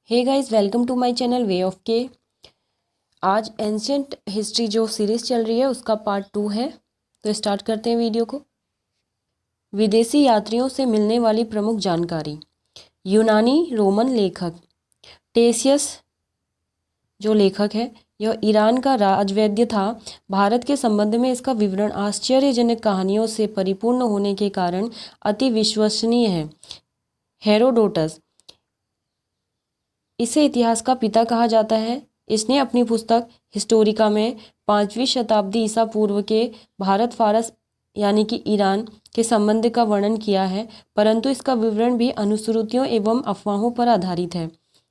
Hey guys, welcome to my channel way of K. आज ancient history जो series चल रही है उसका पार्ट 2 है। तो स्टार्ट करते हैं वीडियो को। विदेशी यात्रियों से मिलने वाली प्रमुख जानकारी। यूनानी रोमन लेखक टेसियस जो लेखक है यह ईरान का राजवैद्य था। भारत के संबंध में इसका विवरण आश्चर्यजनक कहानियों से परिपूर्ण होने के कारण अति विश्वसनीय है। हेरोडोटस, इसे इतिहास का पिता कहा जाता है। इसने अपनी पुस्तक हिस्टोरिका में 5वीं शताब्दी ईसा पूर्व के भारत फारस यानी कि ईरान के संबंध का वर्णन किया है, परंतु इसका विवरण भी अनुश्रुतियों एवं अफवाहों पर आधारित है।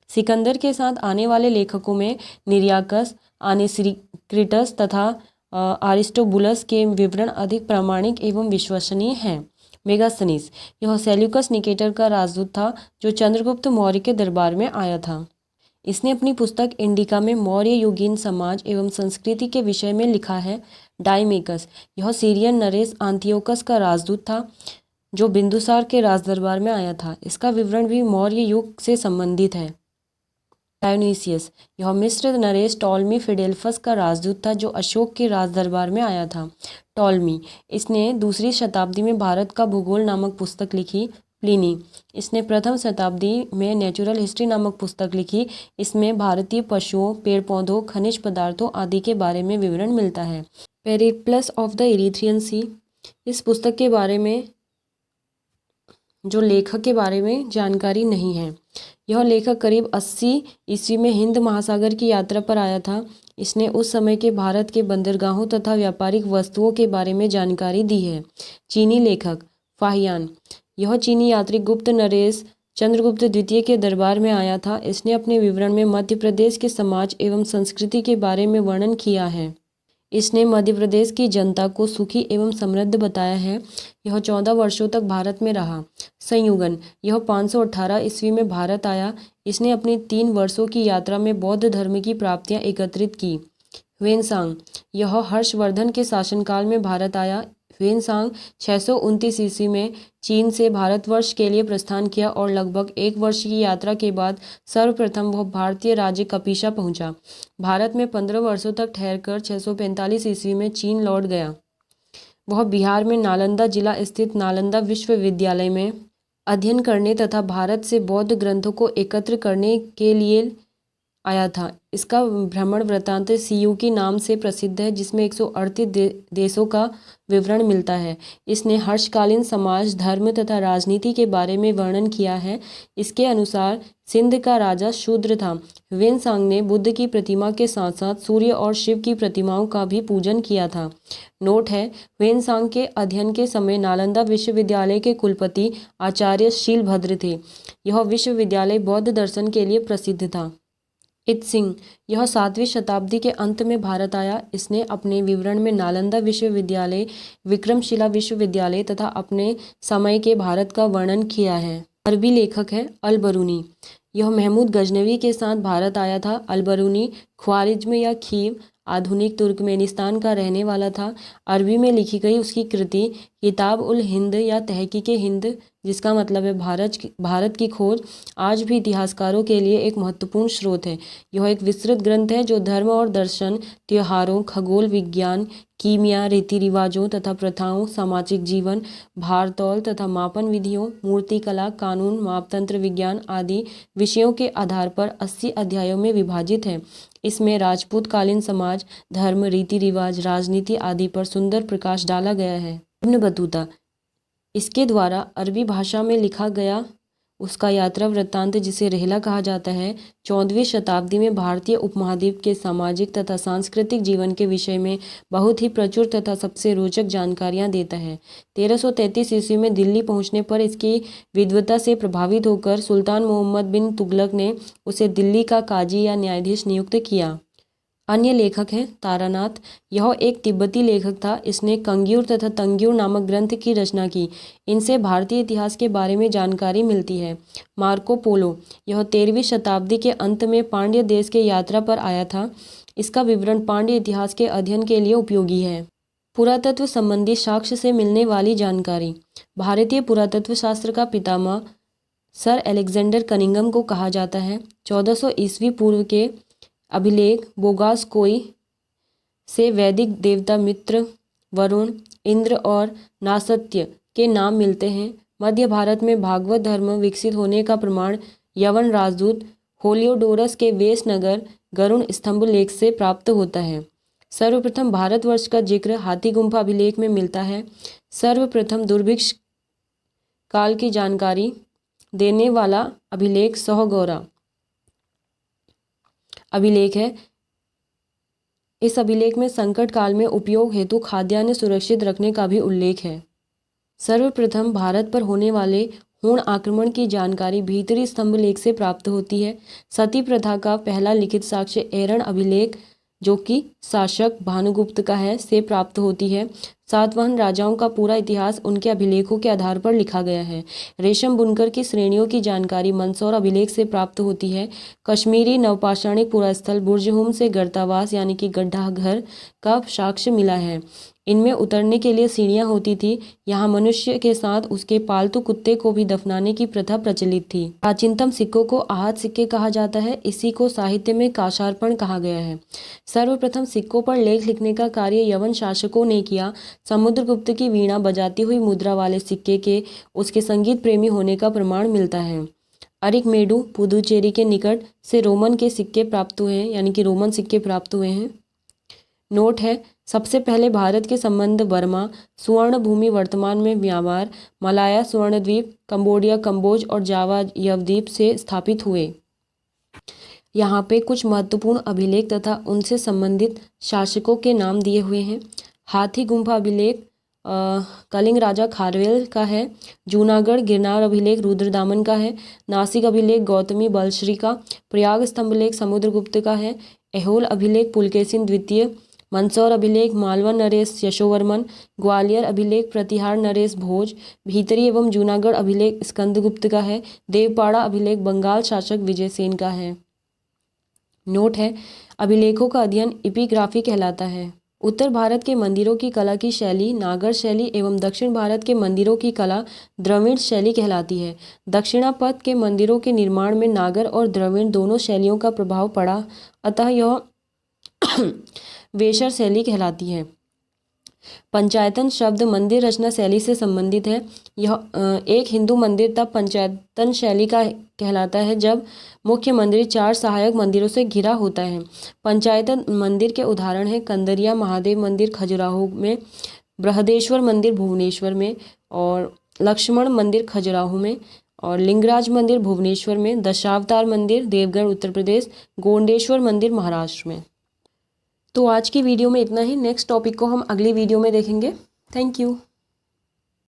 सिकंदर के साथ आने वाले लेखकों में निरियाकस, आनेसिक्रिटस तथा अरिस्टोबुलस के विवरण अधिक प्रामाणिक एवं विश्वसनीय हैं। मेगास्थनीज, यह सेल्यूकस निकेटर का राजदूत था जो चंद्रगुप्त मौर्य के दरबार में आया था। इसने अपनी पुस्तक इंडिका में मौर्य युगीन समाज एवं संस्कृति के विषय में लिखा है। डाइमेकस, यह सीरियन नरेश आंथियोकस का राजदूत था जो बिंदुसार के राजदरबार में आया था। इसका विवरण भी मौर्य युग से संबंधित है। डायोनीसियस, यह मिस्र नरेश टॉलमी फिडेल्फस का राजदूत था जो अशोक के राजदरबार में आया था। टॉलमी, इसने 2री शताब्दी में भारत का भूगोल नामक पुस्तक लिखी। प्लिनी, इसने 1म शताब्दी में नेचुरल हिस्ट्री नामक पुस्तक लिखी। इसमें भारतीय पशुओं, पेड़ पौधों, खनिज पदार्थों आदि के बारे में विवरण मिलता है। पेरिप्लस ऑफ द इरीथ्रियन सी, इस पुस्तक के बारे में जो लेखक के बारे में जानकारी नहीं है। यह लेखक करीब 80 ईस्वी में हिंद महासागर की यात्रा पर आया था। इसने उस समय के भारत के बंदरगाहों तथा व्यापारिक वस्तुओं के बारे में जानकारी दी है। चीनी लेखक फाहियान, यह चीनी यात्री गुप्त नरेश चंद्रगुप्त द्वितीय के दरबार में आया था। इसने अपने विवरण में मध्य प्रदेश के समाज एवं संस्कृति के बारे में वर्णन किया है। इसने मध्य प्रदेश की जनता को सुखी एवं समृद्ध बताया है। यह 14 वर्षों तक भारत में रहा। संयुगन, यह 518 ईस्वी में भारत आया। इसने अपनी 3 वर्षों की यात्रा में बौद्ध धर्म की प्राप्तियां एकत्रित की। ह्वेनसांग, यह हर्षवर्धन के शासनकाल में भारत आया। ह्वेनसांग 629 ईस्वी में चीन से भारतवर्ष के लिए प्रस्थान किया और लगभग 1 वर्ष की यात्रा के बाद सर्वप्रथम वह भारतीय राज्य कपिशा पहुंचा। भारत में 15 वर्षों तक ठहरकर 645 ईस्वी में चीन लौट गया। वह बिहार में नालंदा जिला स्थित नालंदा विश्वविद्यालय में अध्ययन करने तथा भारत से बौद्ध ग्रंथों को एकत्र करने के लिए आया था। इसका भ्रमण वृत्तांत सीयूकी नाम से प्रसिद्ध है, जिसमें 138 देशों का विवरण मिलता है। इसने हर्षकालीन समाज, धर्म तथा राजनीति के बारे में वर्णन किया है। इसके अनुसार सिंध का राजा शूद्र था। ह्वेनसांग ने बुद्ध की प्रतिमा के साथ साथ सूर्य और शिव की प्रतिमाओं का भी पूजन किया था। नोट है, ह्वेनसांग के अध्ययन के समय नालंदा विश्वविद्यालय के कुलपति आचार्य शीलभद्र थे। यह विश्वविद्यालय बौद्ध दर्शन के लिए प्रसिद्ध था। इत्सिंग, यह 7वीं शताब्दी के अंत में भारत आया। इसने अपने विवरण में नालंदा विश्वविद्यालय, विक्रमशिला विश्वविद्यालय तथा अपने समय के भारत का वर्णन किया है। अरबी लेखक है अल-बरूनी, यह महमूद गजनवी के साथ भारत आया था। अल-बरूनी ख्वारिज्म या खीव आधुनिक तुर्कमेनिस्तान का रहने वाला था। अरबी में लिखी गई उसकी कृति किताब उल हिंद या तहकीके हिंद, जिसका मतलब है भारत की खोज, आज भी इतिहासकारों के लिए एक महत्वपूर्ण स्रोत है। यह एक विस्तृत ग्रंथ है जो धर्म और दर्शन, त्योहारों, खगोल विज्ञान, कीमिया, रीति रिवाजों तथा प्रथाओं, सामाजिक जीवन, भारतौल तथा मापन विधियों, मूर्तिकला, कानून, मापतंत्र विज्ञान आदि विषयों के आधार पर 80 अध्यायों में विभाजित है। इसमें राजपूत कालीन समाज, धर्म, रीति रिवाज, राजनीति आदि पर सुंदर प्रकाश डाला गया है। इब्न बतूता, इसके द्वारा अरबी भाषा में लिखा गया उसका यात्रा वृत्तांत, जिसे रेहला कहा जाता है, 14वीं शताब्दी में भारतीय उपमहाद्वीप के सामाजिक तथा सांस्कृतिक जीवन के विषय में बहुत ही प्रचुर तथा सबसे रोचक जानकारियां देता है। 1333 ईस्वी में दिल्ली पहुंचने पर इसकी विद्वता से प्रभावित होकर सुल्तान मोहम्मद बिन तुगलक ने उसे दिल्ली का काजी या न्यायाधीश नियुक्त किया। अन्य लेखक हैं तारानाथ, यह एक तिब्बती लेखक था। इसने कंग्यूर तथा तंग्यूर नामक ग्रंथ की रचना की। इनसे भारतीय इतिहास के बारे में जानकारी मिलती है। मार्को पोलो, यह 13वीं शताब्दी के अंत में पांड्य देश के यात्रा पर आया था। इसका विवरण पांड्य इतिहास के अध्ययन के लिए उपयोगी है। पुरातत्व संबंधी साक्ष्य से मिलने वाली जानकारी। भारतीय पुरातत्व शास्त्र का पितामह सर अलेक्जेंडर कनिंघम को कहा जाता है। 1400 ईस्वी पूर्व के अभिलेख बोगासकोई से वैदिक देवता मित्र, वरुण, इंद्र और नासत्य के नाम मिलते हैं। मध्य भारत में भागवत धर्म विकसित होने का प्रमाण यवन राजदूत होलियोडोरस के वेश नगर गरुण स्तंभ लेख से प्राप्त होता है। सर्वप्रथम भारतवर्ष का जिक्र हाथी गुम्फा अभिलेख में मिलता है। सर्वप्रथम दुर्भिक्ष काल की जानकारी देने वाला अभिलेख सोहगौरा अभिलेख है। इस अभिलेख में संकट काल में उपयोग हेतु खाद्यान्न सुरक्षित रखने का भी उल्लेख है। सर्वप्रथम भारत पर होने वाले हूण आक्रमण की जानकारी भीतरी स्तंभ लेख से प्राप्त होती है। सती प्रथा का पहला लिखित साक्ष्य एरण अभिलेख, जो कि शासक भानुगुप्त का है, से प्राप्त होती है। सातवाहन राजाओं का पूरा इतिहास उनके अभिलेखों के आधार पर लिखा गया है। रेशम बुनकर की श्रेणियों की जानकारी मंदसौर अभिलेख से प्राप्त होती है। कश्मीरी नवपाषाणिक पुरास्थल बुर्जहुम से गर्तावास यानी कि गड्ढा घर का साक्ष्य मिला है। इनमें उतरने के लिए सीढ़ियां होती थी। यहाँ मनुष्य के साथ उसके पालतू कुत्ते को भी दफनाने की प्रथा प्रचलित थी। प्राचीनतम सिक्कों को आहत सिक्के कहा जाता है। इसी को साहित्य में काशार्पण कहा गया है। सर्वप्रथम सिक्कों पर लेख लिखने का कार्य यवन शासकों ने किया। समुद्रगुप्त की वीणा बजाती हुई मुद्रा वाले सिक्के के उसके संगीत प्रेमी होने का प्रमाण मिलता है। अरिकमेडु पुदुचेरी के निकट से रोमन के सिक्के प्राप्त हुए हैं, यानी कि रोमन सिक्के प्राप्त हुए हैं। नोट है, सबसे पहले भारत के संबंध बर्मा, सुवर्ण भूमि वर्तमान में म्यांमार, मलाया स्वर्णद्वीप, कंबोडिया, कंबोज और जावा यवद्वीप से स्थापित हुए। यहाँ पे कुछ महत्वपूर्ण अभिलेख तथा उनसे संबंधित शासकों के नाम दिए हुए हैं। हाथी गुम्फा अभिलेख कलिंग राजा खारवेल का है। जूनागढ़ गिरनार अभिलेख रुद्रदामन का है। नासिक अभिलेख गौतमी बलश्री का। प्रयाग स्तंभ लेख समुद्रगुप्त का है। ऐहोल अभिलेख पुलकेशिन द्वितीय। मंदसौर अभिलेख मालवा नरेश यशोवर्मन। ग्वालियर अभिलेख प्रतिहार नरेश भोज। भीतरी एवं जूनागढ़ अभिलेख स्कंदगुप्त का है। देवपाड़ा अभिलेख बंगाल शासक विजयसेन का है। नोट है, अभिलेखों का अध्ययन एपिग्राफी कहलाता है। उत्तर भारत के मंदिरों की कला की शैली नागर शैली एवं दक्षिण भारत के मंदिरों की कला द्रविड़ शैली कहलाती है। दक्षिणापथ के मंदिरों के निर्माण में नागर और द्रविड़ दोनों शैलियों का प्रभाव पड़ा, अतः यह वेशर शैली कहलाती है। पंचायतन शब्द मंदिर रचना शैली से संबंधित है। यह एक हिंदू मंदिर तब पंचायतन शैली का कहलाता है जब मुख्य मंदिर 4 सहायक मंदिरों से घिरा होता है। पंचायतन मंदिर के उदाहरण हैं कंदरिया महादेव मंदिर खजुराहो में, बृहदेश्वर मंदिर भुवनेश्वर में और लक्ष्मण मंदिर खजुराहो में और लिंगराज मंदिर भुवनेश्वर में, दशावतार मंदिर देवगढ़ उत्तर प्रदेश, गोंडेश्वर मंदिर महाराष्ट्र में। तो आज की वीडियो में इतना ही। नेक्स्ट टॉपिक को हम अगली वीडियो में देखेंगे। Thank you.